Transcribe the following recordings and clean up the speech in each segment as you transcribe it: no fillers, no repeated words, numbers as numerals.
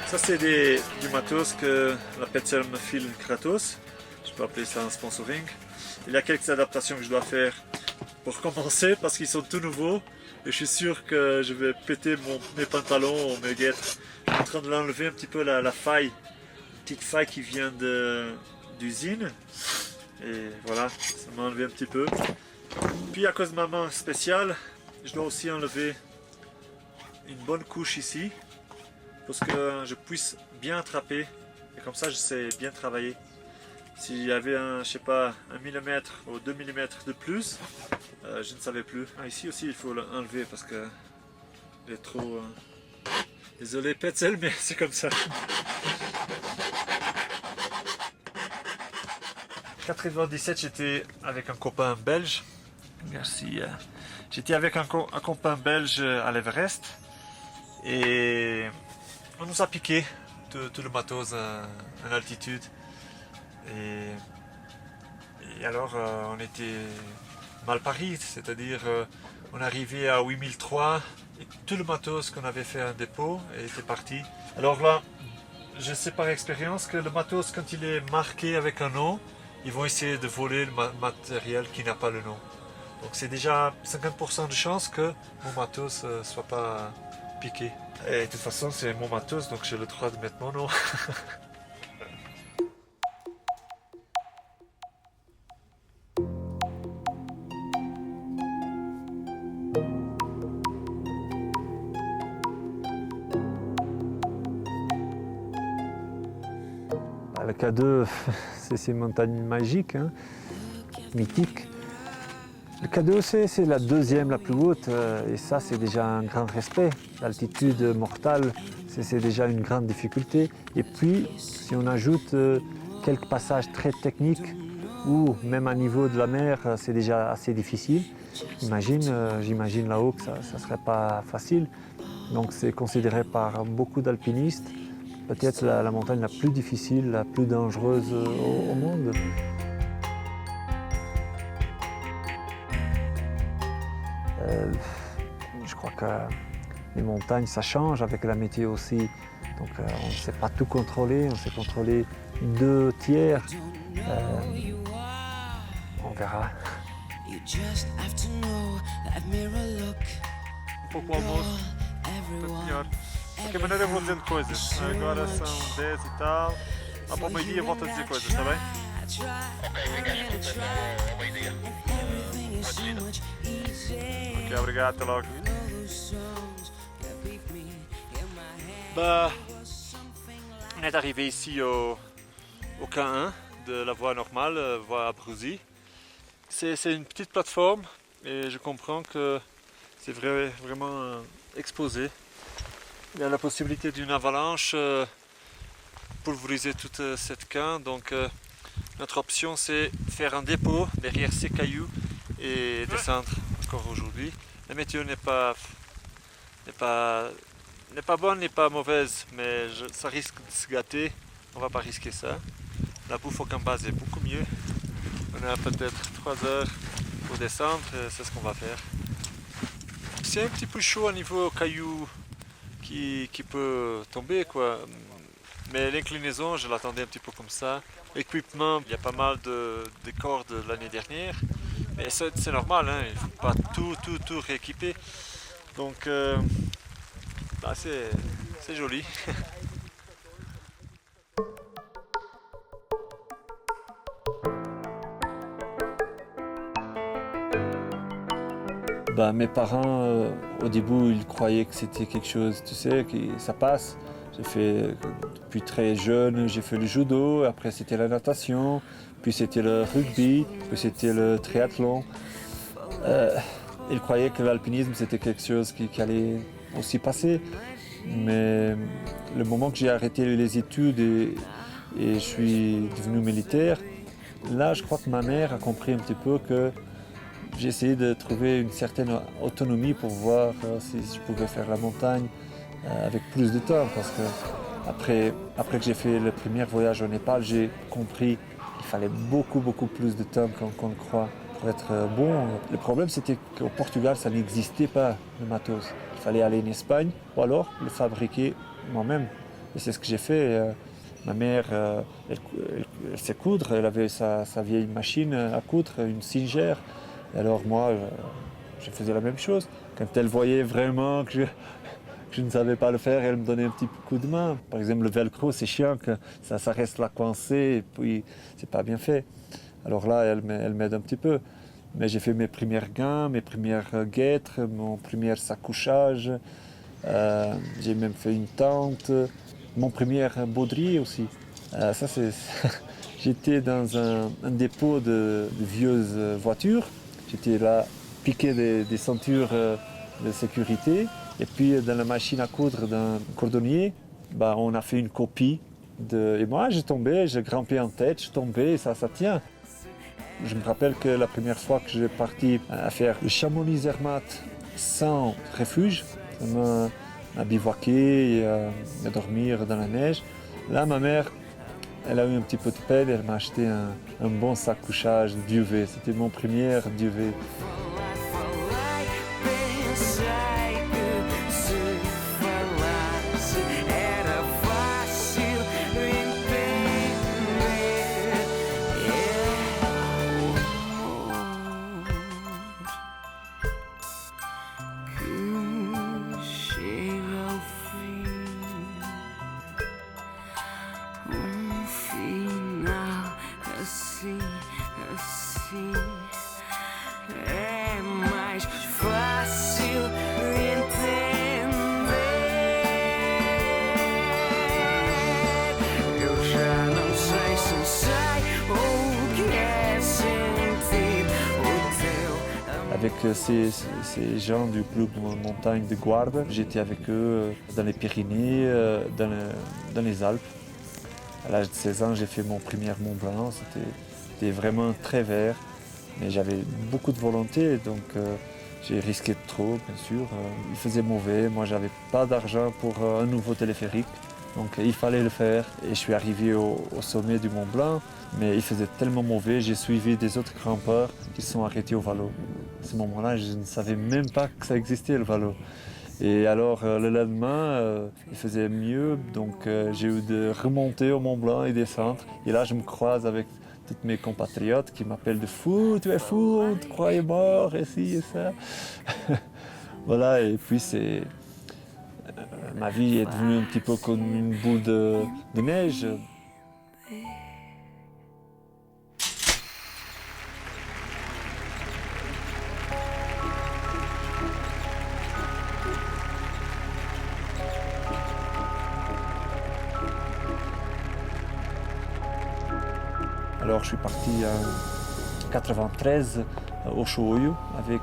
Ça c'est du matos que la Petzl me file gratos. Je peux appeler ça un sponsoring. Il y a quelques adaptations que je dois faire pour commencer parce qu'ils sont tout nouveaux. Et je suis sûr que je vais péter mes pantalons ou mes guêtres. Je suis en train de l'enlever un petit peu la faille. Une petite faille qui vient d'usine. Et voilà, ça m'a enlevé un petit peu. Puis à cause de ma main spéciale, je dois aussi enlever une bonne couche ici. Pour que je puisse bien attraper. Et comme ça je sais bien travailler. S'il y avait je sais pas, 1 mm ou 2 mm de plus, je ne savais plus. Ah, ici aussi il faut l'enlever parce que il est trop... Désolé Petzl, mais c'est comme ça. 97, j'étais avec un copain belge. Merci. J'étais avec un copain belge à l'Everest. Et on nous a piqué tout le matos en altitude. Et alors on était mal pari, c'est-à-dire on arrivait à 8003 et tout le matos qu'on avait fait en dépôt était parti. Alors là, je sais par expérience que le matos, quand il est marqué avec un nom, ils vont essayer de voler le matériel qui n'a pas le nom. Donc c'est déjà 50% de chance que mon matos ne soit pas piqué. Et de toute façon c'est mon matos, donc j'ai le droit de mettre mon nom. Le K2, c'est ces montagnes magiques, hein, mythiques. Le K2, c'est la deuxième la plus haute, et ça, c'est déjà un grand respect. L'altitude mortale, c'est déjà une grande difficulté. Et puis, si on ajoute quelques passages très techniques, ou même à niveau de la mer, c'est déjà assez difficile. J'imagine là-haut que ça ne serait pas facile. Donc c'est considéré par beaucoup d'alpinistes peut-être la montagne la plus difficile, la plus dangereuse au monde. Je crois que les montagnes, ça change avec la météo aussi. Donc on ne sait pas tout contrôler, on sait contrôler 2/3. On verra. Um pouco o almoço, tanto melhor. De qualquer maneira eu vou dizendo coisas. Agora são 10 e tal. Lá para o meio-dia volto a dizer coisas, está bem? Ok, obrigado, até logo. Bah, on est arrivé ici au K1 de la voie normale, voie Abruzzes. C'est une petite plateforme et je comprends que c'est vraiment exposé. Il y a la possibilité d'une avalanche pulvériser toute cette quinte. Donc notre option c'est faire un dépôt derrière ces cailloux et descendre encore aujourd'hui. La météo n'est pas bonne, n'est pas mauvaise, mais ça risque de se gâter. On va pas risquer ça. La bouffe au Cambaz est beaucoup mieux. On a peut-être 3 heures pour descendre, c'est ce qu'on va faire. C'est un petit peu chaud au niveau cailloux qui peut tomber, quoi. Mais l'inclinaison, je l'attendais un petit peu comme ça. L'équipement, il y a pas mal de cordes de l'année dernière. Mais c'est normal, hein, il ne faut pas tout rééquiper. Donc, c'est joli. Mes parents, au début, ils croyaient que c'était quelque chose, tu sais, que ça passe. Depuis très jeune, j'ai fait le judo, après c'était la natation, puis c'était le rugby, puis c'était le triathlon. Ils croyaient que l'alpinisme c'était quelque chose qui allait aussi passer. Mais le moment que j'ai arrêté les études et je suis devenu militaire, là je crois que ma mère a compris un petit peu que j'ai essayé de trouver une certaine autonomie pour voir si je pouvais faire la montagne avec plus de temps. Parce que après que j'ai fait le premier voyage au Népal, j'ai compris qu'il fallait beaucoup plus de temps qu'on le croit pour être bon. Le problème c'était qu'au Portugal, ça n'existait pas le matos. Il fallait aller en Espagne ou alors le fabriquer moi-même. Et c'est ce que j'ai fait. Ma mère, elle sait coudre, elle avait sa vieille machine à coudre, une Singer. Et alors moi, je faisais la même chose. Quand elle voyait vraiment que je ne savais pas le faire, elle me donnait un petit coup de main. Par exemple, le velcro, c'est chiant que ça reste là coincé et puis c'est pas bien fait. Alors là, elle m'aide un petit peu. Mais j'ai fait mes premières gants, mes premières guêtres, mon premier sac-couchage. J'ai même fait une tente, mon premier baudrier aussi. Ça, c'est... J'étais dans un dépôt de vieuses voitures. J'étais là, piqué des ceintures de sécurité. Et puis dans la machine à coudre d'un cordonnier, on a fait une copie. Et moi, j'ai tombé, j'ai grimpé en tête, je tombais, et ça tient. Je me rappelle que la première fois que j'ai parti à faire le Chamonix-Zermatt sans refuge, à bivouaquer et à dormir dans la neige, là, ma mère, elle a eu un petit peu de peine, elle m'a acheté un bon sac couchage duvet. C'était mon premier duvet. Avec ces gens du club de montagne de Guarde, j'étais avec eux dans les Pyrénées, dans les Alpes. À l'âge de 16 ans, j'ai fait mon premier Mont Blanc. C'était vraiment très vert, mais j'avais beaucoup de volonté, donc j'ai risqué trop, bien sûr. Il faisait mauvais, moi j'avais pas d'argent pour un nouveau téléphérique, donc il fallait le faire. Et je suis arrivé au sommet du Mont Blanc, mais il faisait tellement mauvais, j'ai suivi des autres grimpeurs qui se sont arrêtés au Valo. À ce moment-là, je ne savais même pas que ça existait, le Valo. Et alors, le lendemain, il faisait mieux, donc j'ai eu de remonter au Mont Blanc et descendre. Et là, je me croise avec tous mes compatriotes qui m'appellent de fou, tu es fou, on te croyait mort, et ci et ça. Voilà, et puis ma vie est devenue un petit peu comme une boule de neige. Alors je suis parti en 1993 au Choyou avec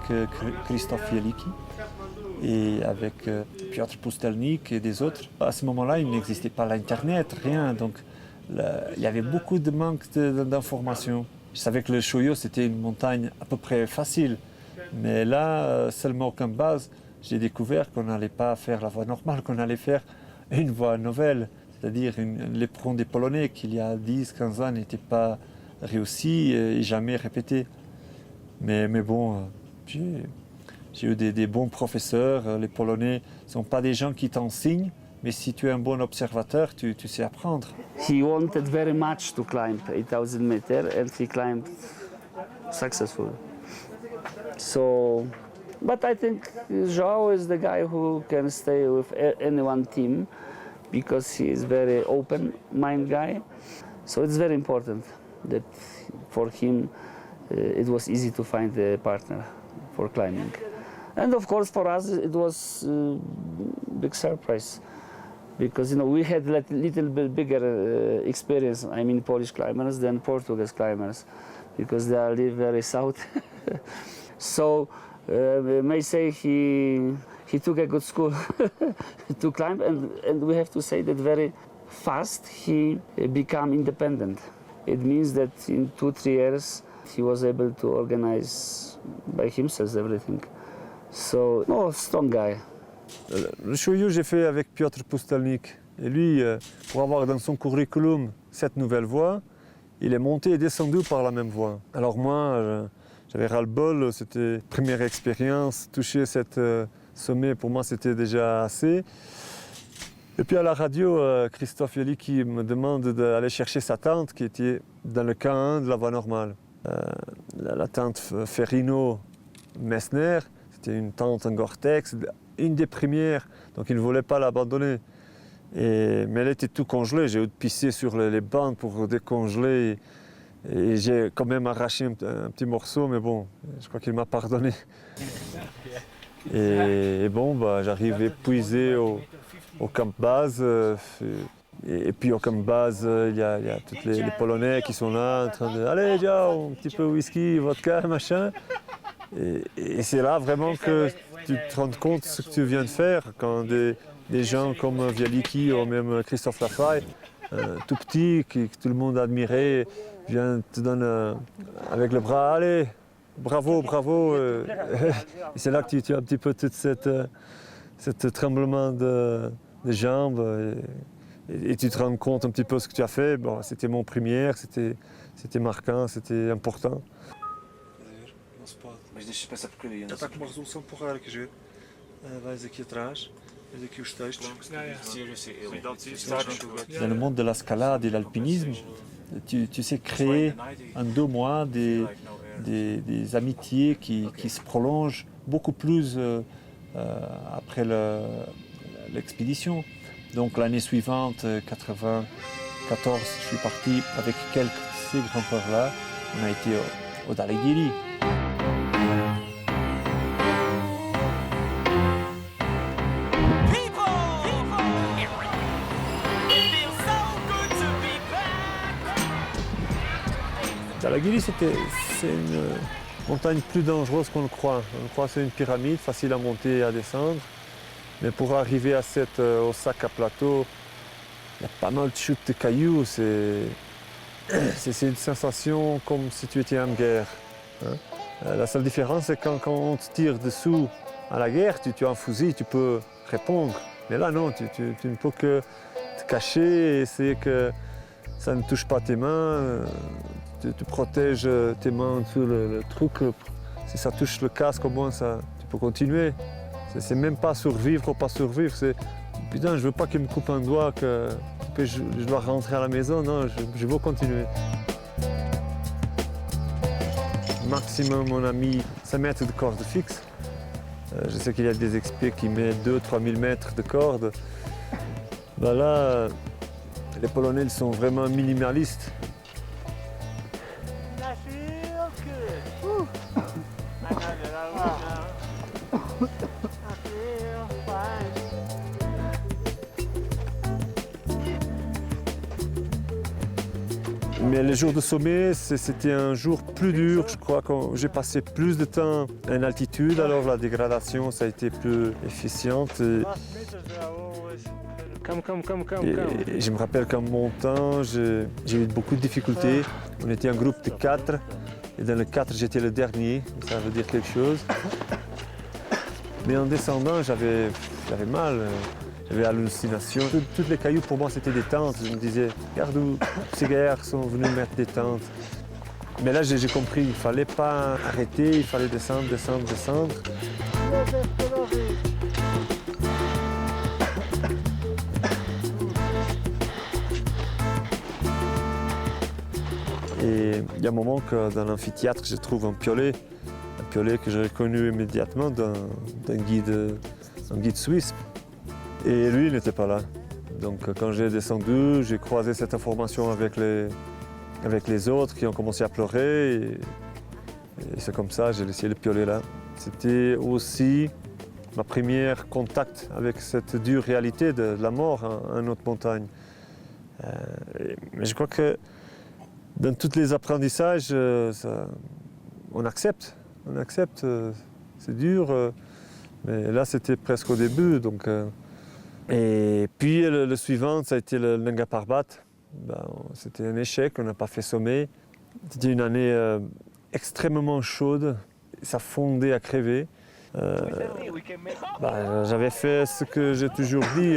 Christophe Fieliki et avec Piotr Pustelnik et des autres. À ce moment-là, il n'existait pas l'Internet, rien, donc il y avait beaucoup de manque d'informations. Je savais que le Choyou, c'était une montagne à peu près facile, mais là, seulement comme base, j'ai découvert qu'on n'allait pas faire la voie normale, qu'on allait faire une voie nouvelle, c'est-à-dire l'éperon des Polonais qui il y a 10-15 ans n'était pas réussi et jamais répété. Mais bon, j'ai eu des bons professeurs. Les Polonais ne sont pas des gens qui t'enseignent, mais si tu es un bon observateur, tu sais apprendre. He wanted very much to climb 8,000 meters and he climbed successfully. So, but I think João is the guy who can stay with any one team because he is very open-minded guy. So it's very important that for him it was easy to find a partner for climbing. And of course for us it was a big surprise because we had a little bit bigger experience, I mean Polish climbers than Portuguese climbers because they live very south. So I may say he took a good school to climb and we have to say that very fast he became independent. It means that in 2-3 years he was able to organize by himself everything. So, strong guy. Le Choyou, j'ai fait avec Piotr Pustelnik. Et lui, pour avoir dans son curriculum cette nouvelle voie, il est monté et descendu par la même voie. Alors moi, j'avais ras-le-bol, c'était première expérience, toucher cette sommet, pour moi c'était déjà assez. Et puis à la radio, Christophe Jolicky me demande d'aller chercher sa tante qui était dans le camp 1 de la voie normale. La tante Ferrino Messner, c'était une tente en Gore-Tex, une des premières, donc il ne voulait pas l'abandonner. Mais elle était tout congelée, j'ai pissé sur les bandes pour décongeler. Et j'ai quand même arraché un petit morceau, mais bon, je crois qu'il m'a pardonné. Et bon, bah, j'arrive épuisé au camp base. Et puis au camp base, il y a tous les Polonais qui sont là en train de « Allez, ciao, un petit peu whisky, vodka, machin ». Et c'est là vraiment que tu te rends compte de ce que tu viens de faire quand des gens comme Jolicky ou même Christophe Lafaye, tout petit, que tout le monde admirait, vient te donner avec le bras, allez, bravo, bravo. Et c'est là que tu as un petit peu tout cet tremblement de jambes et tu te rends compte un petit peu ce que tu as fait. Bon, c'était mon première, c'était marquant, c'était important. Mas deixa passar por aí. Já está com uma resolução porreira, quer ver? Vais aqui atrás, vês aqui os textos. Dans le monde de l'escalade et de l'alpinisme, tu sais créer en 2 mois des amitiés qui se prolongent beaucoup plus après l'expédition. Donc l'année suivante, 94, je suis parti avec quelques de ces grands-pères-là. On a été au Dalegiri. Dalegiri, c'est une montagne plus dangereuse qu'on le croit. On croit que c'est une pyramide, facile à monter et à descendre. Mais pour arriver à cette Osaka plateau, il y a pas mal de chutes de cailloux. C'est une sensation comme si tu étais en guerre. Hein. La seule différence, c'est quand on te tire dessous à la guerre, tu as un fusil, tu peux répondre. Mais là, non, tu ne peux que te cacher et essayer que ça ne touche pas tes mains. Tu protèges tes mains sous le truc. Si ça touche le casque, au moins, tu peux continuer. C'est même pas survivre ou pas survivre, c'est putain, je veux pas qu'il me coupe un doigt, que je dois rentrer à la maison, non, je veux continuer. Maximum, on a mis 5 mètres de corde fixe. Je sais qu'il y a des experts qui mettent 2-3 000 mètres de corde. Ben là, les Polonais ils sont vraiment minimalistes. Mais le jour de sommet, c'était un jour plus dur. Je crois que j'ai passé plus de temps en altitude, alors la dégradation ça a été plus efficiente. Et je me rappelle qu'en montant, j'ai eu beaucoup de difficultés. On était un groupe de 4 et dans le 4, j'étais le dernier. Ça veut dire quelque chose. Mais en descendant, j'avais mal. J'avais hallucination. Toutes les cailloux pour moi c'était des tentes. Je me disais, regarde où ces guerres sont venus mettre des tentes. Mais là j'ai compris, il ne fallait pas arrêter, il fallait descendre, descendre, descendre. Et il y a un moment que dans l'amphithéâtre, je trouve un piolet que j'ai reconnu immédiatement d'un guide suisse. Et lui, il n'était pas là. Donc quand j'ai descendu, j'ai croisé cette information avec les autres qui ont commencé à pleurer. Et c'est comme ça, j'ai laissé le piolet là. C'était aussi ma première contact avec cette dure réalité de la mort en haute montagne. Mais je crois que dans tous les apprentissages, on accepte. C'est dur. Mais là, c'était presque au début. Donc, et puis le suivant, ça a été le Nanga Parbat. C'était un échec, on n'a pas fait sommet. C'était une année extrêmement chaude, ça fondait à crever. J'avais fait ce que j'ai toujours dit,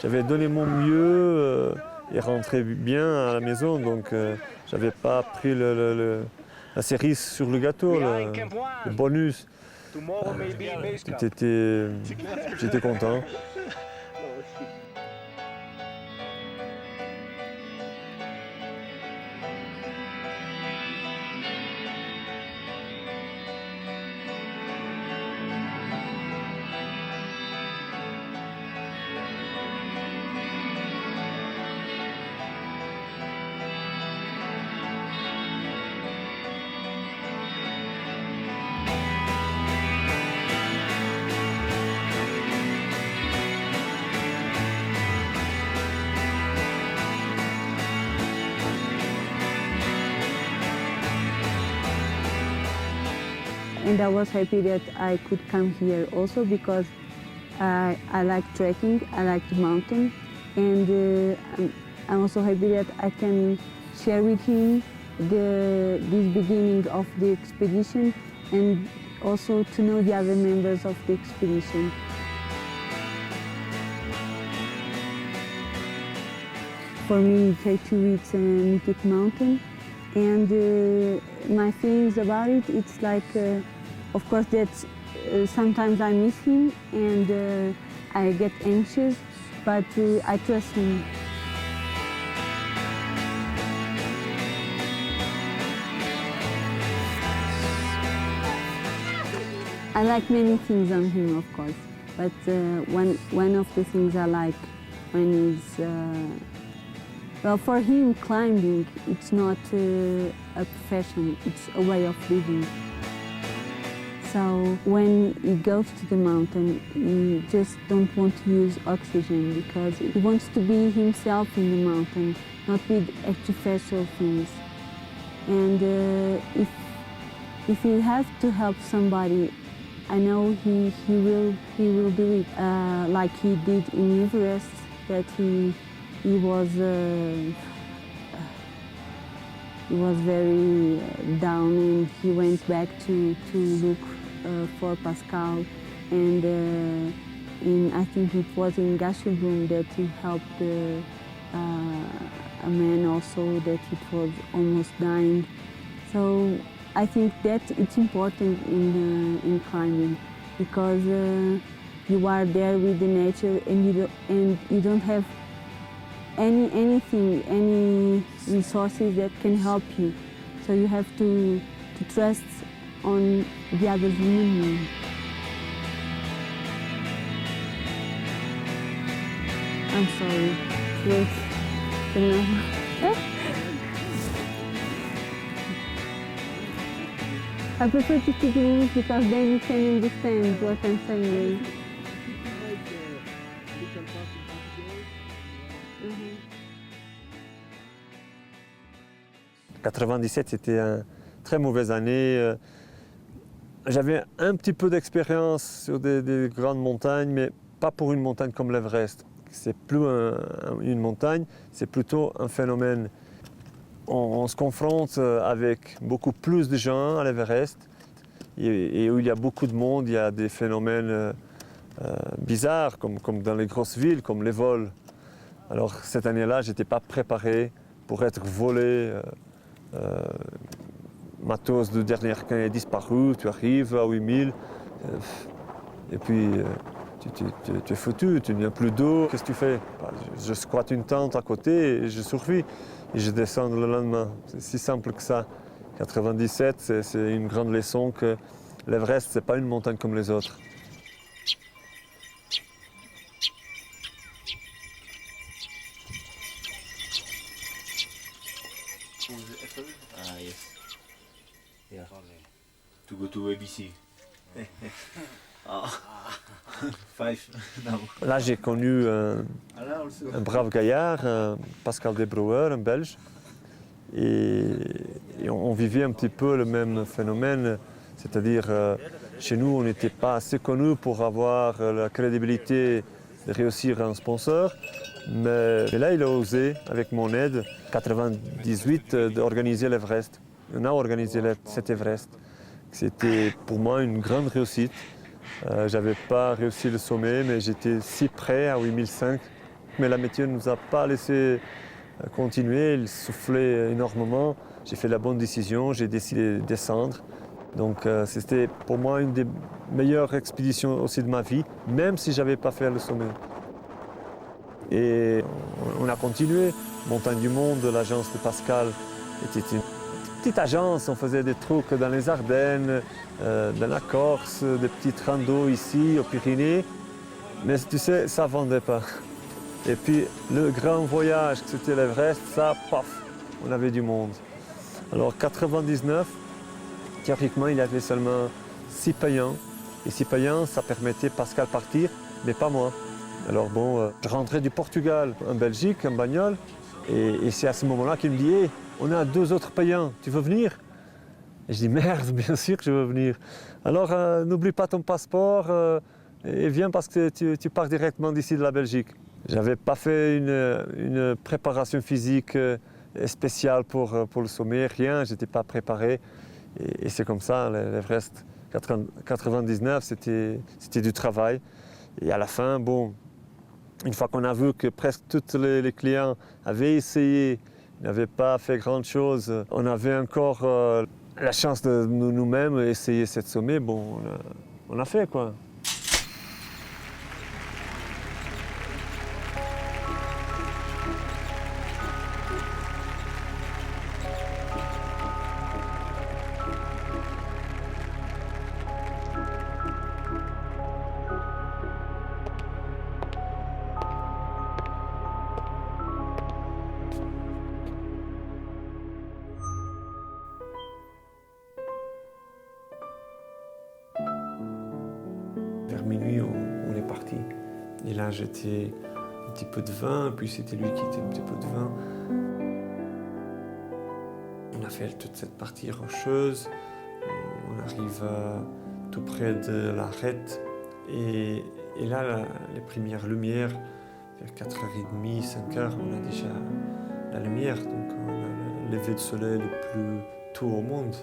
j'avais donné mon mieux et rentré bien à la maison, donc j'avais pas pris la cerise sur le gâteau, le bonus. J'étais content. and I was happy that I could come here also because I like trekking, I like the mountain, and I'm also happy that I can share with him this beginning of the expedition and also to know the other members of the expedition. For me, K2 it's a mythic mountain, and my feelings about it, it's like, of course, that sometimes I miss him and I get anxious, but I trust him. I like many things on him, of course, but one of the things I like when he's well, for him, climbing, it's not a profession, it's a way of living. So when he goes to the mountain, he just don't want to use oxygen because he wants to be himself in the mountain, not with artificial things. And if he has to help somebody, I know he will do it, like he did in Everest, that he was very down and he went back to look for Pascal, and I think it was in Gasherbrum that he helped a man also that it was almost dying. So I think that it's important in climbing because you are there with the nature and you don't have any resources that can help you. So you have to trust on the other human being. I'm sorry. Wait. I prefer to speak in English because then you can understand what I'm saying. 97, c'était une très mauvaise année. J'avais un petit peu d'expérience sur des grandes montagnes, mais pas pour une montagne comme l'Everest. C'est plus une montagne, c'est plutôt un phénomène. On se confronte avec beaucoup plus de gens à l'Everest et où il y a beaucoup de monde, il y a des phénomènes bizarres comme dans les grosses villes, comme les vols. Alors cette année-là, je n'étais pas préparé pour être volé. Matos de dernière est disparu, tu arrives à 8000 et puis tu es foutu, tu n'as plus d'eau, qu'est-ce que tu fais? Je squatte une tente à côté et je survis et je descends le lendemain. C'est si simple que ça. 97, c'est une grande leçon que l'Everest, ce n'est pas une montagne comme les autres. Ah, yes. Yeah. To go to ABC. Five now. Là, j'ai connu un brave gaillard, Pascal Desbrouwer, un Belge. Et on vivait un petit peu le même phénomène. C'est-à-dire, chez nous, on n'était pas assez connus pour avoir la crédibilité de réussir un sponsor. Mais là, il a osé, avec mon aide, 98, d'organiser l'Everest. On a organisé cet Everest. C'était pour moi une grande réussite. Je n'avais pas réussi le sommet, mais j'étais si près à 8005. Mais la météo ne nous a pas laissé continuer, il soufflait énormément. J'ai fait la bonne décision, j'ai décidé de descendre. Donc c'était pour moi une des meilleures expéditions aussi de ma vie, même si je n'avais pas fait le sommet. Et on a continué. Montagne du Monde, l'agence de Pascal, était une petite agence. On faisait des trucs dans les Ardennes, dans la Corse, des petites randos ici, aux Pyrénées. Mais tu sais, ça ne vendait pas. Et puis le grand voyage, c'était l'Everest, ça, paf, on avait du monde. Alors 99, théoriquement, il y avait seulement 6 payants. Et 6 payants, ça permettait Pascal partir, mais pas moi. Alors bon, je rentrais du Portugal en Belgique, en bagnole, et c'est à ce moment-là qu'il me dit hey, on a 2 autres payants, tu veux venir? Et je dis merde, bien sûr que je veux venir. Alors n'oublie pas ton passeport et viens parce que tu pars directement d'ici de la Belgique. J'avais pas fait une préparation physique spéciale pour le sommet, rien, j'étais pas préparé. Et c'est comme ça, l'Everest 99, c'était du travail. Et à la fin, bon, une fois qu'on a vu que presque tous les clients avaient essayé, n'avaient pas fait grand-chose, on avait encore la chance de nous-mêmes essayer cette sommet, bon, on a fait quoi. Vers minuit, on est parti. Et là, j'étais un petit peu de vin, puis c'était lui qui était un petit peu de vin. On a fait toute cette partie rocheuse. On arrive tout près de l'arête. Et là, les premières lumières, vers 4h30, 5h, on a déjà la lumière. Donc, on a le lever de soleil le plus tôt au monde.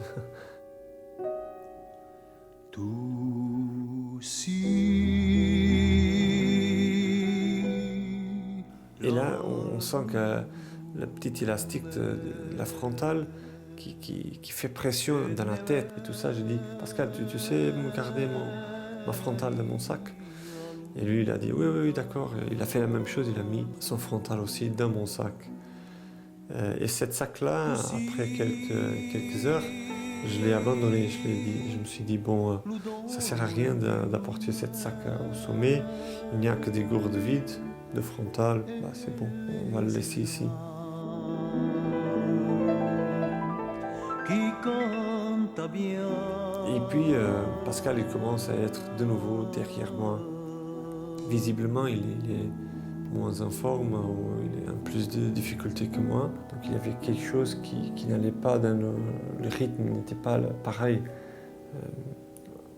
Et là, on sent que le petit élastique de la frontale qui fait pression dans la tête et tout ça. Je dis, Pascal, tu sais me garder ma frontale dans mon sac? Et lui, il a dit, oui, d'accord. Il a fait la même chose, il a mis son frontal aussi dans mon sac. Et cette sac-là, après quelques heures, je l'ai abandonné. Je me suis dit, bon, ça ne sert à rien d'apporter cette sac au sommet. Il n'y a que des gourdes vides de frontal. Bah, c'est bon, on va le laisser ici. Et puis, Pascal, il commence à être de nouveau derrière moi. Visiblement, il est moins en forme, il a plus de difficultés que moi. Donc il y avait quelque chose qui n'allait pas dans le rythme, n'était pas pareil.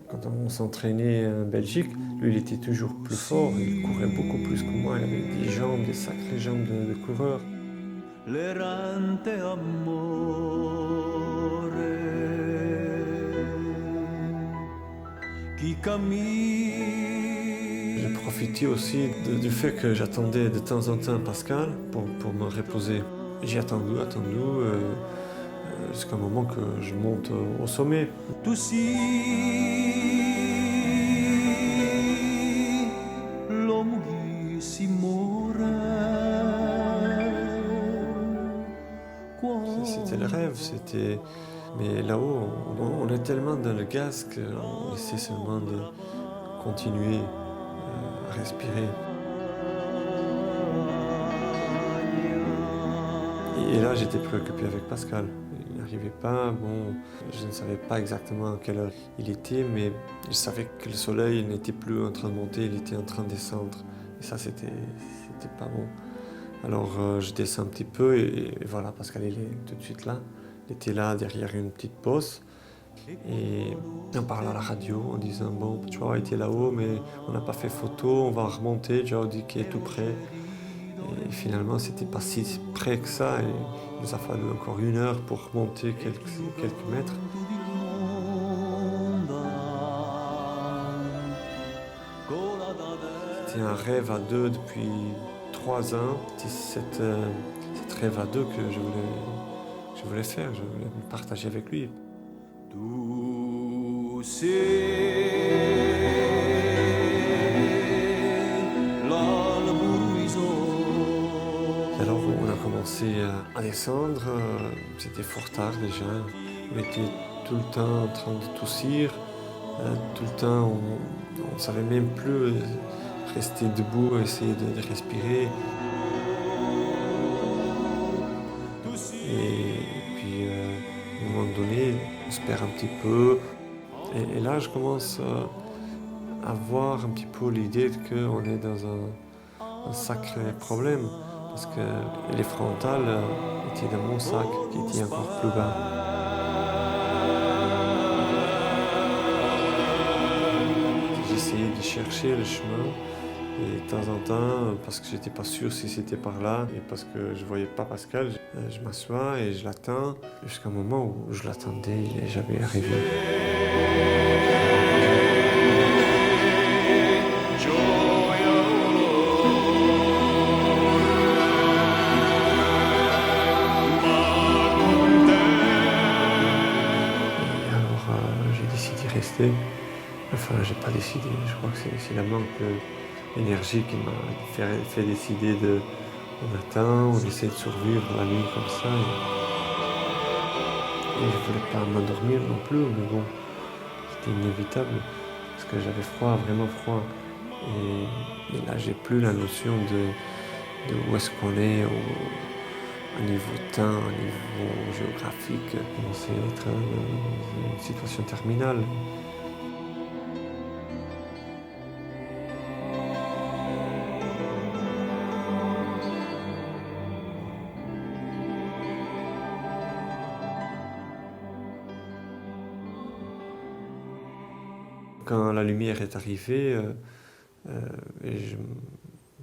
Quand on s'entraînait en Belgique, lui il était toujours plus fort, il courait beaucoup plus que moi, il avait des jambes, des sacrées jambes de coureur. J'ai profité aussi du fait que j'attendais de temps en temps Pascal pour me reposer. J'ai attendu jusqu'à un moment que je monte au sommet. C'était le rêve, mais là-haut, on est tellement dans le gaz qu'on essaie seulement de continuer à respirer. Et là, j'étais préoccupé avec Pascal. Il n'arrivait pas, bon, je ne savais pas exactement à quelle heure il était, mais je savais que le soleil n'était plus en train de monter, il était en train de descendre. Et ça, c'était pas bon. Alors, je descends un petit peu et voilà, Pascal, il est tout de suite là. Il était là, derrière une petite bosse. Et on parle à la radio en disant, bon, Joao était là-haut, mais on n'a pas fait photo, on va remonter, Joao dit qu'il est tout près. Et finalement, c'était pas si près que ça, et il nous a fallu encore 1 heure pour monter quelques mètres. C'était un rêve à deux depuis 3 ans. C'était cette rêve à deux que je voulais faire, je voulais me partager avec lui. Alors on a commencé à descendre, c'était fort tard déjà. On était tout le temps en train de toussir, tout le temps on ne savait même plus rester debout, essayer de respirer. Et puis à un moment donné, on se perd un petit peu. Et là, je commence à voir un petit peu l'idée qu'on est dans un sacré problème. Parce que les frontales étaient dans mon sac, qui était encore plus bas. essayé de chercher le chemin. Et de temps en temps, parce que j'étais pas sûr si c'était par là, et parce que je voyais pas Pascal, je m'assois et je l'attends, jusqu'à un moment où je l'attendais, il n'est jamais arrivé. Et alors, j'ai décidé de rester. Enfin, j'ai pas décidé, je crois que c'est la manque d'énergie qui m'a fait décider de... On attend, on essaie de survivre la nuit comme ça. Et je voulais pas m'endormir non plus, mais bon, c'était inévitable, parce que j'avais froid, vraiment froid. Et là, j'ai plus la notion de où est-ce qu'on est au niveau temps, au niveau géographique. Je commençais à être dans une situation terminale. Quand la lumière est arrivée, et je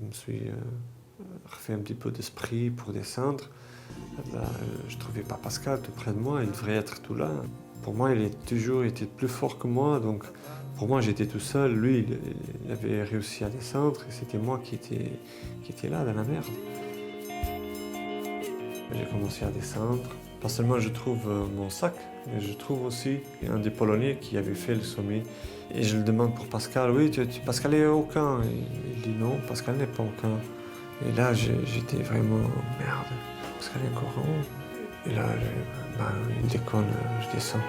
me suis refait un petit peu d'esprit pour descendre, je ne trouvais pas Pascal tout près de moi, il devrait être tout là. Pour moi, il a toujours été plus fort que moi, donc pour moi j'étais tout seul, lui il avait réussi à descendre et c'était moi qui était là dans la merde. J'ai commencé à descendre. Pas seulement je trouve mon sac, mais je trouve aussi un des Polonais qui avait fait le sommet. Et je le demande pour Pascal, oui, Pascal est au camp. Et il dit non, Pascal n'est pas au camp. Et là, j'étais vraiment, merde, Pascal est encore en haut. Et là, il déconne, je descends.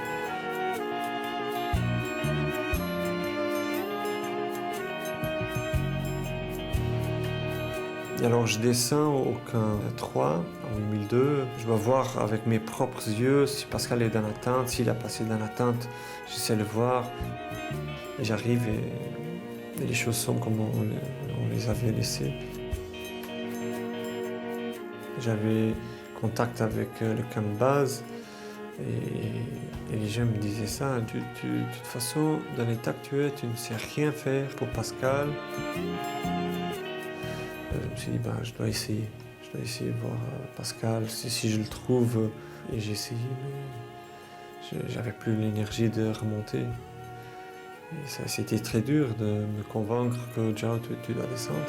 Et alors je descends au camp 3, en 8002. Je dois voir avec mes propres yeux si Pascal est dans la tente, s'il a passé dans la tente, j'essaie de le voir. Et j'arrive et les choses sont comme on les avait laissées. J'avais contact avec le camp de base et les gens me disaient ça. De toute façon, dans l'état que tu es, tu ne sais rien faire pour Pascal. Je me suis dit, je dois essayer. Je dois essayer de voir Pascal, si je le trouve. Et j'ai essayé, mais j'avais plus l'énergie de remonter. Et ça, c'était très dur de me convaincre que Jao, tu dois descendre.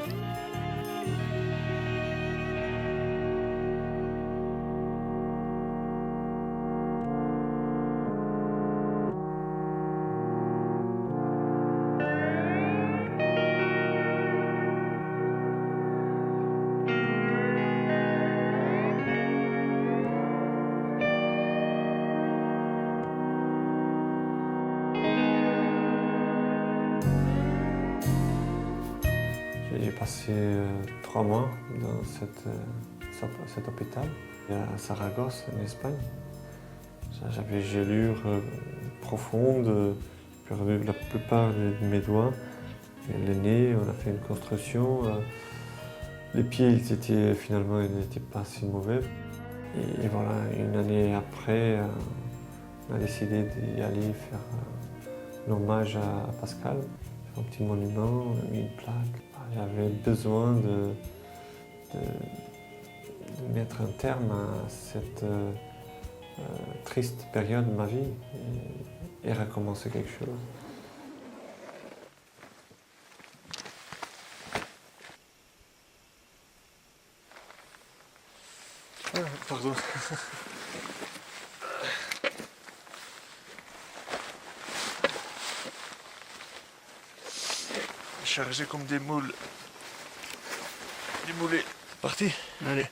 J'ai passé 3 mois dans cet hôpital à Saragosse, en Espagne. J'avais une gelure profonde, j'ai perdu la plupart de mes doigts. Et le nez, on a fait une construction. Les pieds, finalement, ils n'étaient pas si mauvais. Et voilà, une année après, on a décidé d'y aller faire un hommage à Pascal. Un petit monument, on a mis une plaque. J'avais besoin de mettre un terme à cette triste période de ma vie et recommencer quelque chose. Pardon. Chargé comme des moules. Des moulets. Parti. Allez.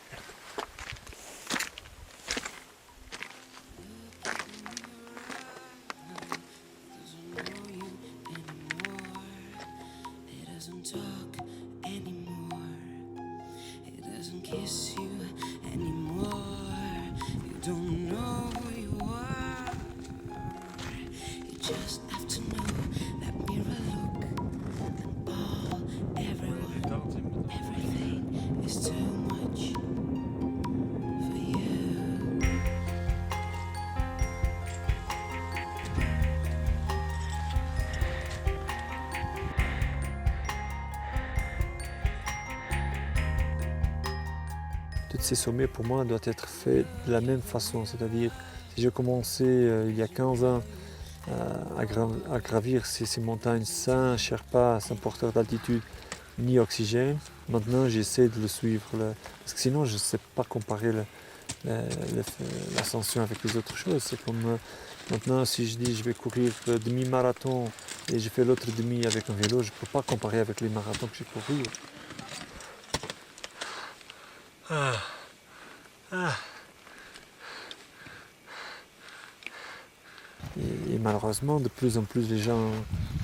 ces sommets, pour moi, doivent être faits de la même façon. C'est-à-dire, si j'ai commencé il y a 15 ans à gravir ces montagnes sans Sherpa, sans porteur d'altitude, ni oxygène, maintenant j'essaie de le suivre. Parce que sinon, je ne sais pas comparer l'ascension avec les autres choses. C'est comme maintenant, si je dis je vais courir demi-marathon et je fais l'autre demi avec un vélo, je ne peux pas comparer avec les marathons que j'ai courus. Et malheureusement, de plus en plus, les gens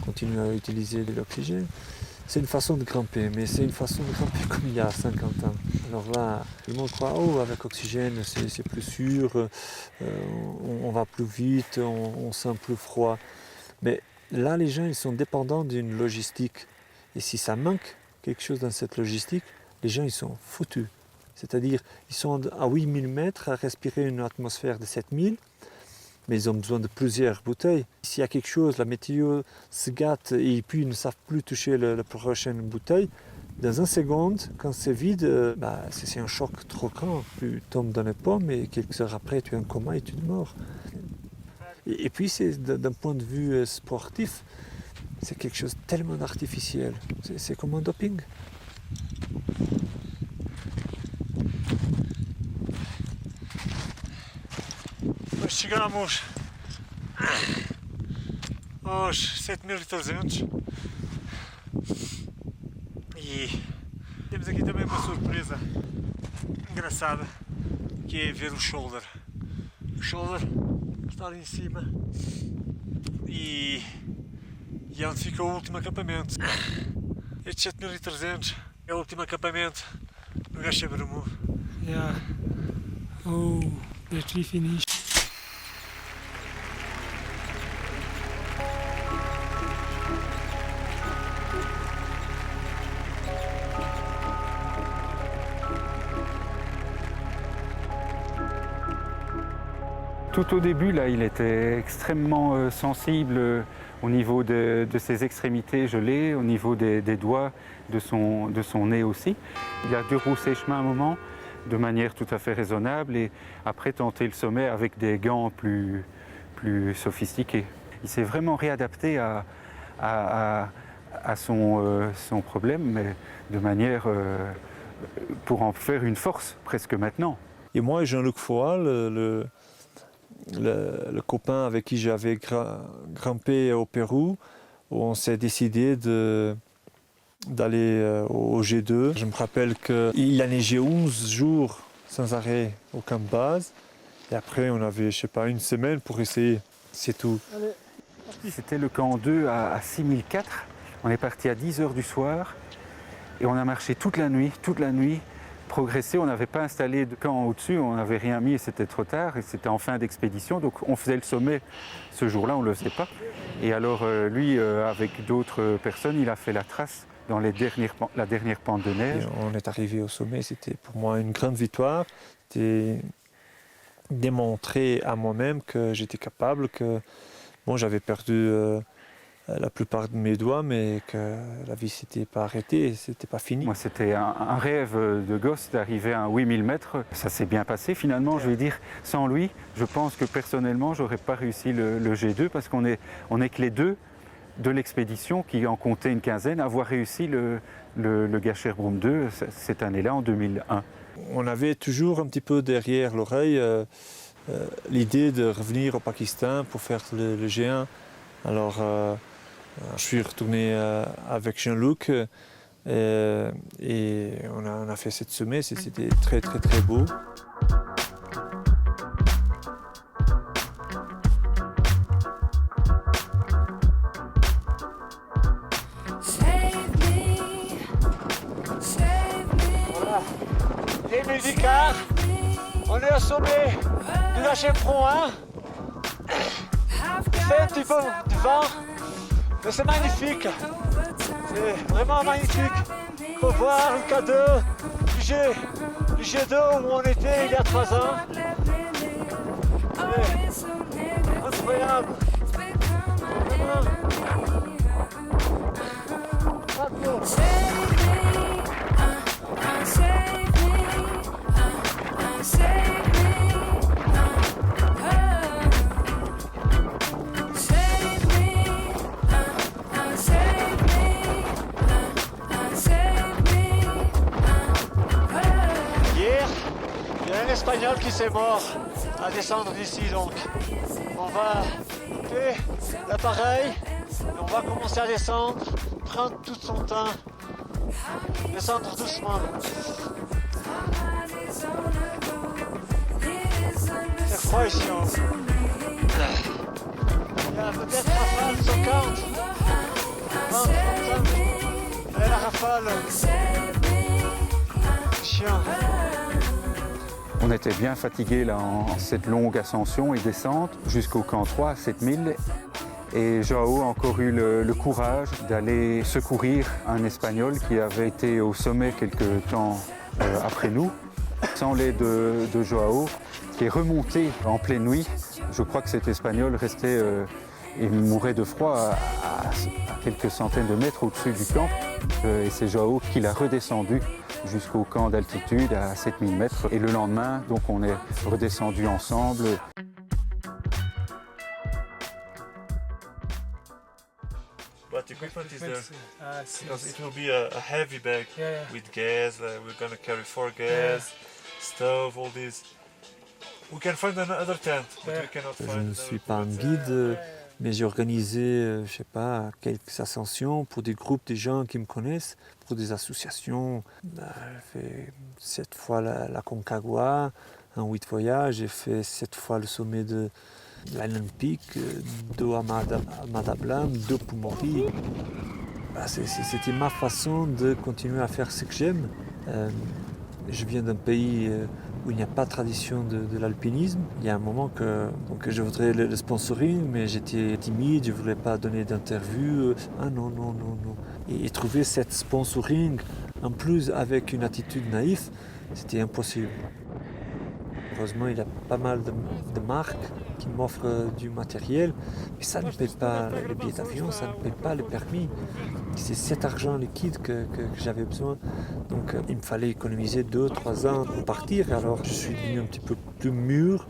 continuent à utiliser de l'oxygène. C'est une façon de grimper, mais c'est une façon de grimper comme il y a 50 ans. Alors là, tout le monde croit, oh, avec oxygène, c'est plus sûr, on va plus vite, on sent plus froid. Mais là, les gens, ils sont dépendants d'une logistique. Et si ça manque quelque chose dans cette logistique, les gens, ils sont foutus. C'est-à-dire, ils sont à 8000 mètres à respirer une atmosphère de 7000, mais ils ont besoin de plusieurs bouteilles. S'il y a quelque chose, la météo se gâte et puis ils ne savent plus toucher la prochaine bouteille, dans une seconde, quand c'est vide, c'est un choc trop grand. Tu tombes dans les pommes et quelques heures après, tu es en coma et tu es mort. Et puis, d'un point de vue sportif, c'est quelque chose de tellement artificiel. C'est comme un doping. Chegamos aos 7300 e temos aqui também uma surpresa engraçada, que é ver o shoulder. O shoulder está ali em cima e é onde fica o último acampamento. Este 7300 é o último acampamento no Gacha Bermu. Yeah. Oh, battery finished. Tout au début, là, il était extrêmement sensible au niveau de ses extrémités gelées, au niveau des doigts, de son nez aussi. Il a déroussé chemin à un moment de manière tout à fait raisonnable et après tenter le sommet avec des gants plus sophistiqués. Il s'est vraiment réadapté à son problème, mais de manière pour en faire une force presque maintenant. Et moi et Jean-Luc Foal, le copain avec qui j'avais grimpé au Pérou, on s'est décidé d'aller au G2. Je me rappelle qu'il a neigé 11 jours sans arrêt au camp de base. Et après, on avait, je sais pas, une semaine pour essayer. C'est tout. C'était le camp 2 à 6004. On est parti à 10h du soir et on a marché toute la nuit, progressé. On n'avait pas installé de camp au-dessus, on n'avait rien mis et c'était trop tard. Et c'était en fin d'expédition, donc on faisait le sommet ce jour-là, on ne le faisait pas. Et alors lui, avec d'autres personnes, il a fait la trace dans la dernière pente de neige. Et on est arrivé au sommet, c'était pour moi une grande victoire. C'était démontrer à moi-même que j'étais capable, que bon, j'avais perdu la plupart de mes doigts, mais que la vie ne s'était pas arrêtée, c'était pas fini. Moi, c'était un rêve de gosse d'arriver à 8000 mètres. Ça s'est bien passé finalement, je vais dire. Sans lui, je pense que personnellement, j'aurais pas réussi le G2 parce qu'on est que les deux de l'expédition qui en comptait une quinzaine, avoir réussi le Gasherbrum 2 cette année-là, en 2001. On avait toujours un petit peu derrière l'oreille l'idée de revenir au Pakistan pour faire le G1. Alors, je suis retourné avec Jean-Luc et on a fait cette sommet, c'était très très très beau. Voilà, les musicars, on est au sommet du Gasherbrum 1. Il fait un petit peu du vent, mais c'est magnifique. C'est vraiment magnifique. Il faut voir le cadeau du G2 où on était il y a 3 ans. C'est incroyable. Vraiment. Bravo. un Espagnol qui s'est mort à descendre d'ici, donc on va couper l'appareil et on va commencer à descendre, prendre tout son temps, descendre doucement. C'est froid ici. Il y a peut-être rafale 50, 20, 30. Et la rafale, c'est chiant. On était bien fatigués là, en cette longue ascension et descente jusqu'au camp 3, 7000. Et Joao a encore eu le courage d'aller secourir un Espagnol qui avait été au sommet quelque temps après nous. Sans l'aide de Joao, qui est remonté en pleine nuit. Je crois que cet Espagnol restait et mourait de froid à quelques centaines de mètres au-dessus du camp. Et c'est Joao qui l'a redescendu jusqu'au camp d'altitude à 7000 mètres. Et le lendemain, donc, on est redescendu ensemble. But the equipment is there. Ah, sim. Because it will be a heavy bag Yeah. with gas. We're gonna carry 4 gas, stove, all this. We can find another tent, but we cannot Je find. ne suis pas un guide, mais j'ai organisé, je sais pas, quelques ascensions pour des groupes de gens qui me connaissent, pour des associations. J'ai fait 7 fois la Concagua, en 8 voyages. J'ai fait 7 fois le sommet de l'Island Peak, 2 à Madablam, 2 pour Mori. C'était ma façon de continuer à faire ce que j'aime. Je viens d'un pays où il n'y a pas de tradition de l'alpinisme. Il y a un moment que je voudrais le sponsoring, mais j'étais timide, je ne voulais pas donner d'interview. Ah non. Et trouver cette sponsoring, en plus avec une attitude naïve, c'était impossible. Heureusement, il y a pas mal de marques qui m'offrent du matériel, mais ça ne paye pas le billet d'avion, ça ne paye pas le permis. C'est cet argent liquide que j'avais besoin. Donc il me fallait économiser 2-3 ans pour partir. Alors je suis devenu un petit peu plus mûr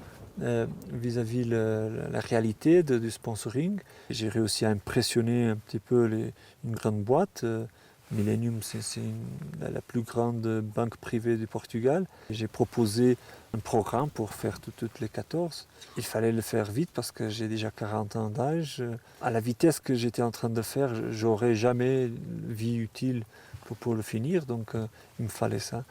vis-à-vis la réalité du sponsoring. J'ai réussi à impressionner un petit peu une grande boîte. Millennium, c'est la plus grande banque privée du Portugal. J'ai proposé un programme pour faire toutes les 14. Il fallait le faire vite parce que j'ai déjà 40 ans d'âge. À la vitesse que j'étais en train de faire, j'aurais jamais vie utile pour le finir, donc il me fallait ça.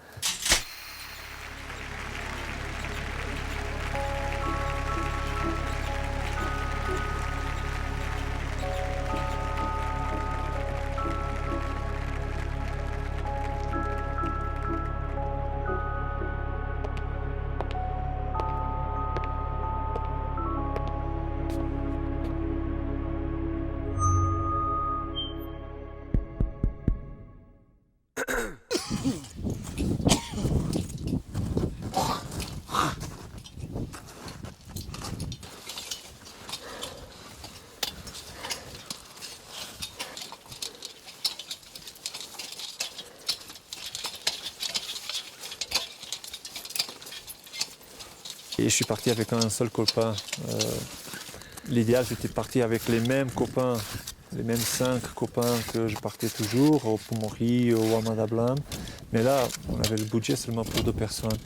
Et je suis parti avec un seul copain. L'idéal, c'était de partir avec les mêmes copains, les mêmes 5 copains que je partais toujours, au Pomori, au Amadablam. Mais là, on avait le budget seulement pour 2 personnes.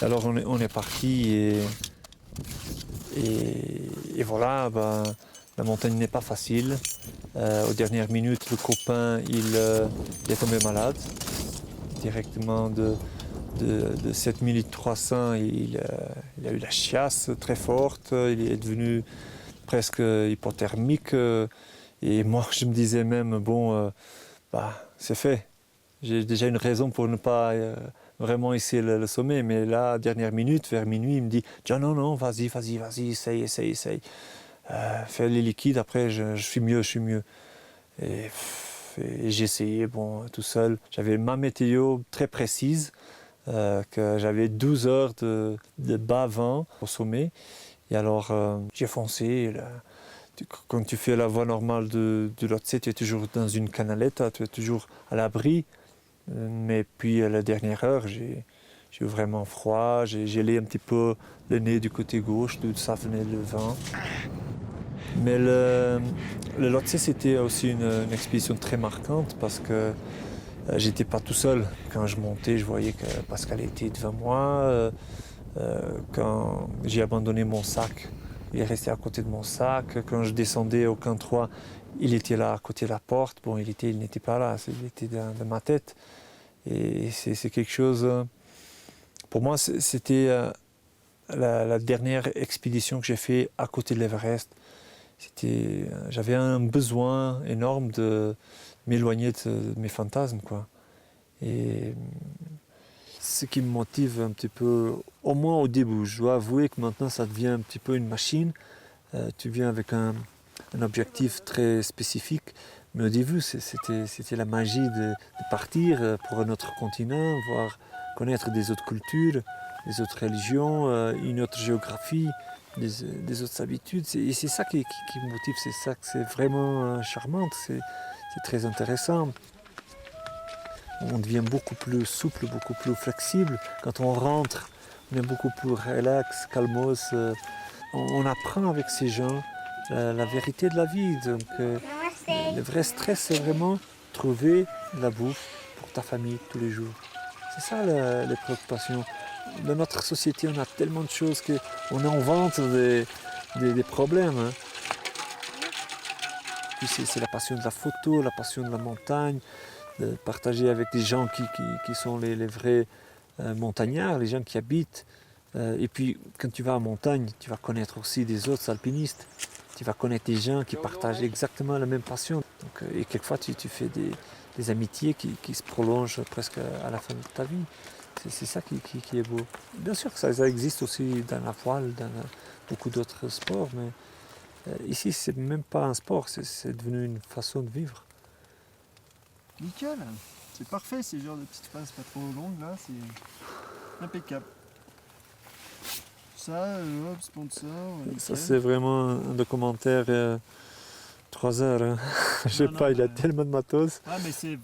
Alors on est parti et voilà, la montagne n'est pas facile. Aux dernières minutes, le copain, il est tombé malade. Directement de 7300, il a eu la chiasse très forte, il est devenu presque hypothermique. Et moi, je me disais même, bon, c'est fait. J'ai déjà une raison pour ne pas vraiment essayer le sommet. Mais là, dernière minute, vers minuit, il me dit « Non, vas-y, essaye. Fais les liquides, après, je suis mieux. » Et j'ai essayé, tout seul. J'avais ma météo très précise, que j'avais 12 heures de bas vent au sommet. Et alors, j'ai foncé. Quand tu fais la voie normale de l'Otse, tu es toujours dans une canaleta, tu es toujours à l'abri. Mais puis à la dernière heure, j'ai eu vraiment froid, j'ai gelé un petit peu le nez du côté gauche, d'où ça venait le vent. Mais le Lhotse, c'était aussi une expédition très marquante parce que j'étais pas tout seul. Quand je montais, je voyais que Pascal était devant moi. Quand j'ai abandonné mon sac, il est resté à côté de mon sac. Quand je descendais au camp 3, il était là à côté de la porte. Bon, il n'était pas là, il était dans ma tête. Et c'est quelque chose... Pour moi, c'était la dernière expédition que j'ai faite à côté de l'Everest. J'avais un besoin énorme de m'éloigner de mes fantasmes, quoi. Et ce qui me motive un petit peu, au moins au début, je dois avouer que maintenant ça devient un petit peu une machine. Tu viens avec un objectif très spécifique, mais au début c'était la magie de partir pour un autre continent, voir, connaître des autres cultures, des autres religions, une autre géographie, des autres habitudes. Et c'est ça qui me motive, c'est ça que c'est vraiment charmant, c'est très intéressant. On devient beaucoup plus souple, beaucoup plus flexible. Quand on rentre, on est beaucoup plus relax, calmos. On apprend avec ces gens la vérité de la vie. Donc, le vrai stress, c'est vraiment trouver de la bouffe pour ta famille tous les jours. C'est ça les préoccupations. Dans notre société, on a tellement de choses qu'on invente des problèmes. Hein. Puis c'est la passion de la photo, la passion de la montagne, de partager avec des gens qui sont les vrais montagnards, les gens qui habitent. Et puis, quand tu vas en montagne, tu vas connaître aussi des autres alpinistes. Tu vas connaître des gens qui partagent exactement la même passion. Donc, et quelquefois, tu fais des amitiés qui se prolongent presque à la fin de ta vie. C'est ça qui est beau. Bien sûr que ça existe aussi dans la voile, dans beaucoup d'autres sports, mais ici, c'est même pas un sport, c'est devenu une façon de vivre. Nickel, c'est parfait ces genres de petites phases pas trop longues là, c'est impeccable. Ça, hop, sponsor. Ça c'est vraiment un documentaire 3 heures. Hein. Je sais pas, il a tellement de matos. Ah mais c'est...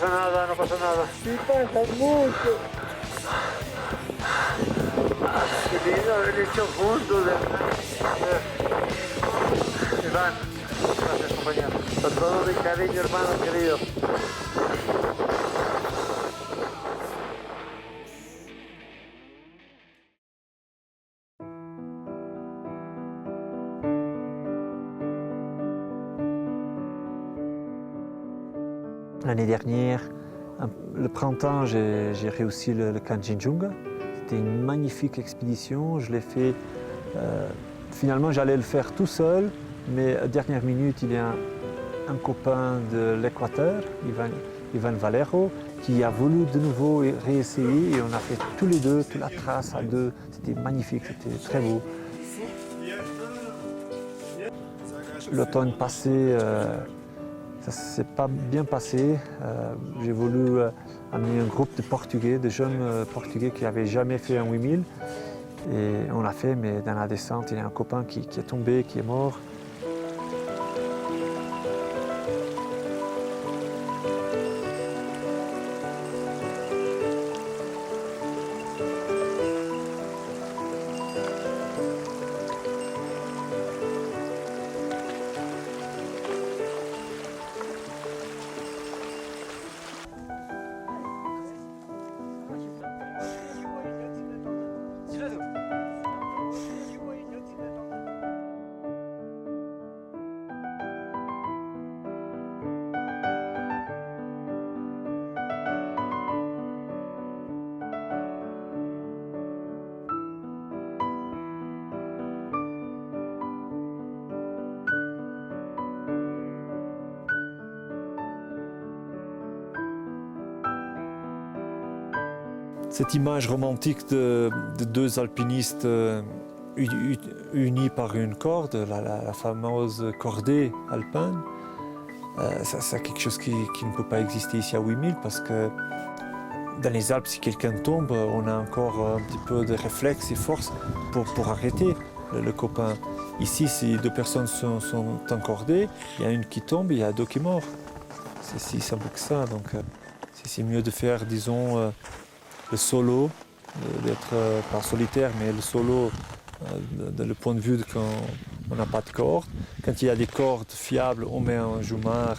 pasa nada, no pasa nada. Sí pasa mucho. Qué lindo haber hecho juntos, Iván, gracias compañero. Con todo mi cariño, hermano querido. L'année dernière, le printemps, j'ai réussi le Kanchenjunga. C'était une magnifique expédition. Je l'ai fait. Finalement, j'allais le faire tout seul, mais à dernière minute, il y a un copain de l'Équateur, Ivan Valero, qui a voulu de nouveau réessayer et on a fait tous les deux, toute la trace à deux. C'était magnifique, c'était très beau. L'automne passé, ça ne s'est pas bien passé. J'ai voulu amener un groupe de Portugais, de jeunes Portugais qui n'avaient jamais fait un 8000. Et on l'a fait, mais dans la descente, il y a un copain qui est tombé, qui est mort. Cette image romantique de deux alpinistes unis par une corde, la fameuse cordée alpine, c'est quelque chose qui ne peut pas exister ici à 8000 parce que dans les Alpes, si quelqu'un tombe, on a encore un petit peu de réflexe et force pour arrêter le copain. Ici, si deux personnes sont encordées, il y a une qui tombe, il y a deux qui meurent. C'est si simple que ça. Donc, c'est mieux de faire, disons, le solo, d'être pas solitaire, mais le solo le point de vue de quand on n'a pas de cordes. Quand il y a des cordes fiables, on met un joumard,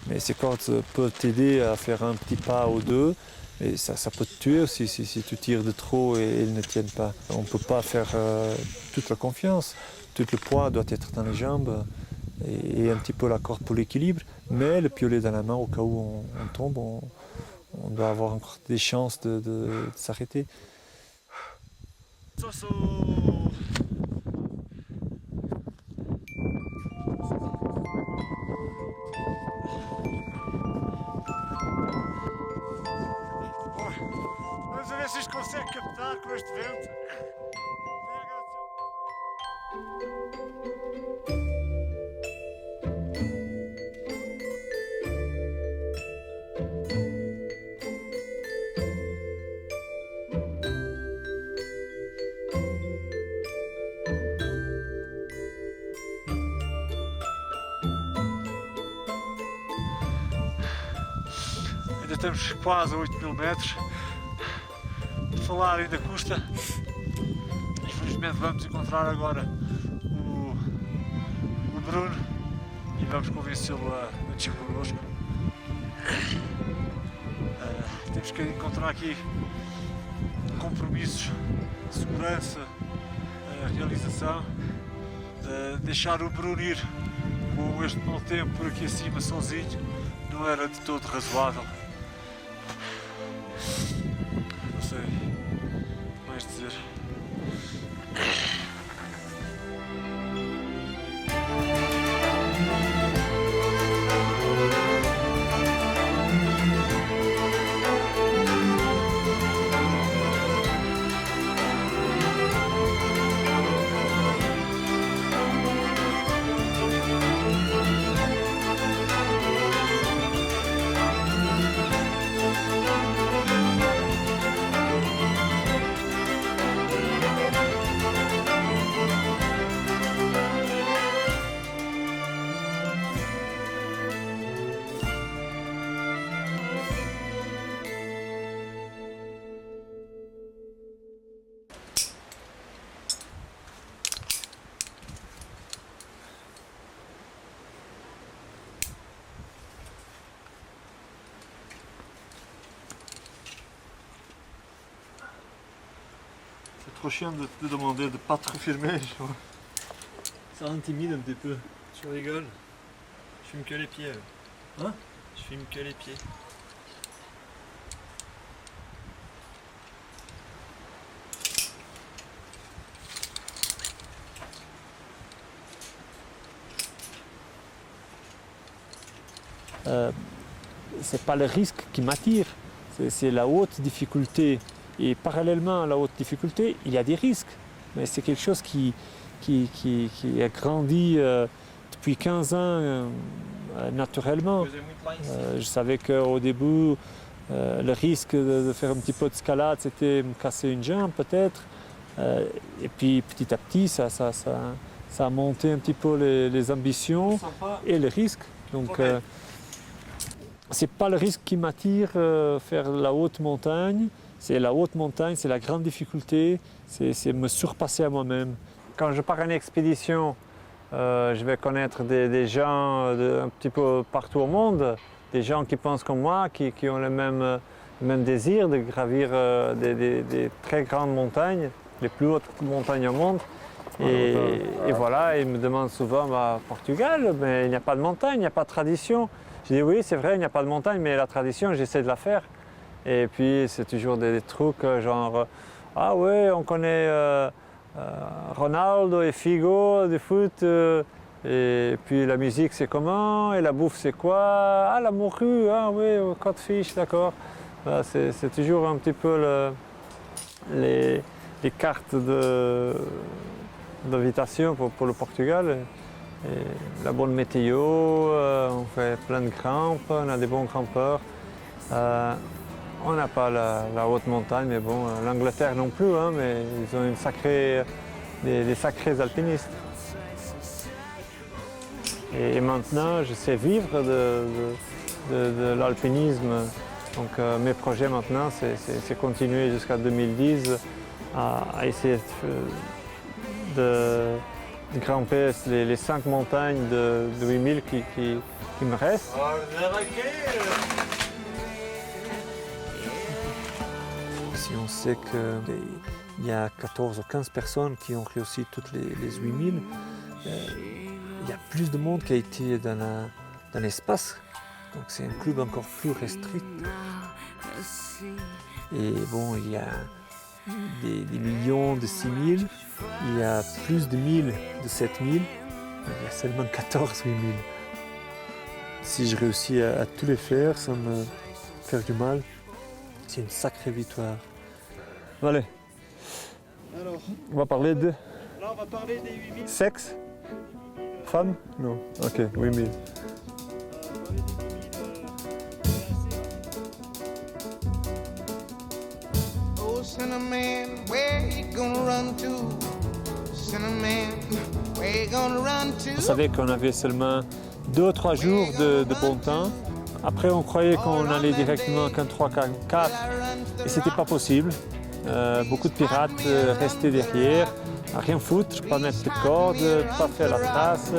mais ces cordes peuvent t'aider à faire un petit pas ou deux, et ça peut te tuer aussi si tu tires de trop et elles ne tiennent pas. On ne peut pas faire toute la confiance, tout le poids doit être dans les jambes et un petit peu la corde pour l'équilibre, mais le piolet dans la main au cas où on tombe, on doit avoir encore des chances de s'arrêter. Vamos ver se isto consegue captar com este vento. Ainda estamos quase a 8.000 metros. De falar ainda custa. Infelizmente vamos encontrar agora o Bruno e vamos convencê-lo a descer connosco. Temos que encontrar aqui compromissos, segurança, realização. Deixar o Bruno ir com este mau tempo por aqui acima sozinho não era de todo razoável. Não sei mais dizer. C'est trop chiant de te demander de pas trop filmer. Ça intimide un petit peu. Tu rigoles? Je filme que les pieds. Hein? Je filme que les pieds. C'est pas le risque qui m'attire, c'est la haute difficulté. Et parallèlement à la haute difficulté, il y a des risques. Mais c'est quelque chose qui a grandi depuis 15 ans naturellement. Je savais qu'au début, le risque de faire un petit peu d'escalade, c'était me casser une jambe peut-être. Et puis petit à petit, ça a monté un petit peu les ambitions et les risques. Donc, c'est pas le risque qui m'attire, faire la haute montagne. C'est la haute montagne, c'est la grande difficulté, c'est me surpasser à moi-même. Quand je pars en expédition, je vais connaître des gens un petit peu partout au monde, des gens qui pensent comme moi, qui ont le même désir de gravir des très grandes montagnes, les plus hautes montagnes au monde. Et voilà, ils me demandent souvent, Portugal, mais il n'y a pas de montagne, il n'y a pas de tradition. Je dis oui, c'est vrai, il n'y a pas de montagne, mais la tradition, j'essaie de la faire. Et puis c'est toujours des trucs genre, ah ouais, on connaît Ronaldo et Figo de foot, et puis la musique c'est comment, et la bouffe c'est quoi, ah la morue, ah oui, codfish, d'accord. C'est toujours un petit peu les cartes d'invitation pour le Portugal. Et la bonne météo, on fait plein de grimpes, on a des bons grimpeurs. On n'a pas la haute montagne, mais bon, l'Angleterre non plus, hein, mais ils ont des sacrés alpinistes. Et maintenant, je sais vivre de l'alpinisme. Donc mes projets maintenant, c'est continuer jusqu'à 2010 à essayer de grimper les 5 montagnes de 8000 qui me restent. Si on sait qu'il y a 14 ou 15 personnes qui ont réussi toutes les 8000, il y a plus de monde qui a été dans l'espace. Donc c'est un club encore plus restreint. Et bon, il y a des millions de 6000, il y a plus de 1000 de 7000, il y a seulement 14 8000. Si je réussis à tous les faire sans me faire du mal, c'est une sacrée victoire. Allez, Alors, on va parler de là on va parler des 8000. sexe, femme? Non, ok, 8000. Oh, Cinnamon, where you gonna run to? Cinnamon, where you gonna run to? On savait qu'on avait seulement 2 ou 3 jours de bon temps. Après, on croyait qu'on allait directement qu'un 3, 4, et c'était pas possible. Beaucoup de pirates restaient derrière, à rien foutre, pas mettre de corde, pas faire la trace.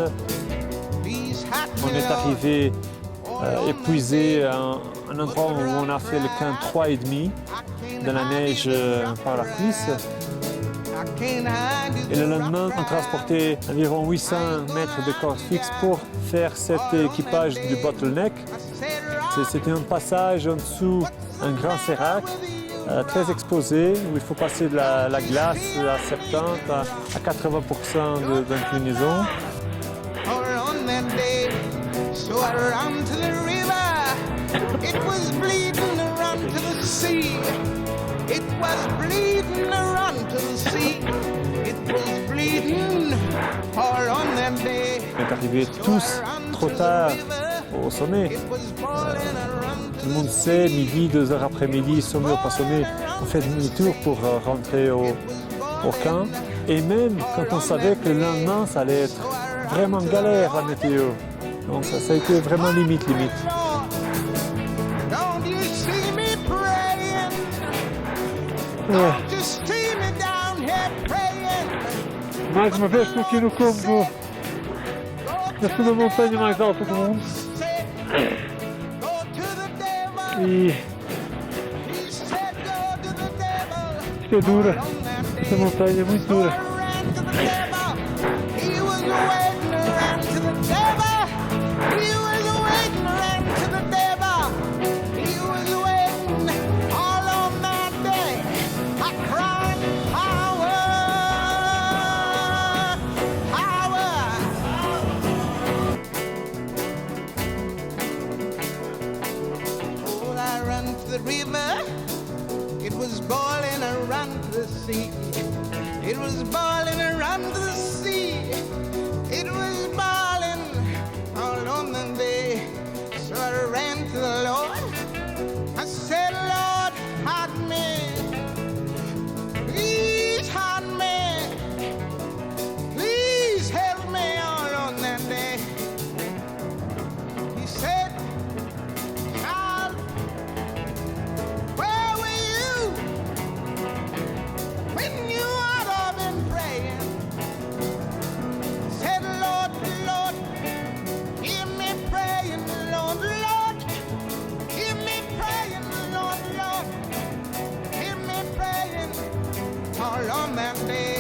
On est arrivé épuisé à un endroit où on a fait le camp 3,5 dans la neige par la cuisse. Et le lendemain, on transportait environ 800 mètres de corde fixe pour faire cet équipage du bottleneck. C'était un passage en dessous, un grand sérac, très exposé, où il faut passer de la glace à 70 à 80% d'inclinaison. On est arrivés tous trop tard au sommet. Tout le monde sait, midi, 2 heures après-midi, sommet ou pas sommet, on fait demi-tour pour rentrer au camp. Et même quand on savait que le lendemain, ça allait être vraiment galère la météo. Donc ça a été vraiment limite. Mais uma vez estou aqui no Congo, na segunda montanha mais alta do mundo. E isto é dura. Esta montanha é muito dura. He was waiting around to the devil. He was waiting around to the devil. He was waiting all on that day. I cried, power, power. Oh, I ran to the river. It was boiling around the sea. It was boiling around the sea. It was boiling all on the bay. So I ran to the Lord. I said, Lord, hide me. Please hide me. Please help me all on that day. He said, child, where were you when you ought to have been praying? Said, Lord, Lord, hear me praying, Lord, Lord, hear me praying, Lord, Lord, hear me praying all on that day.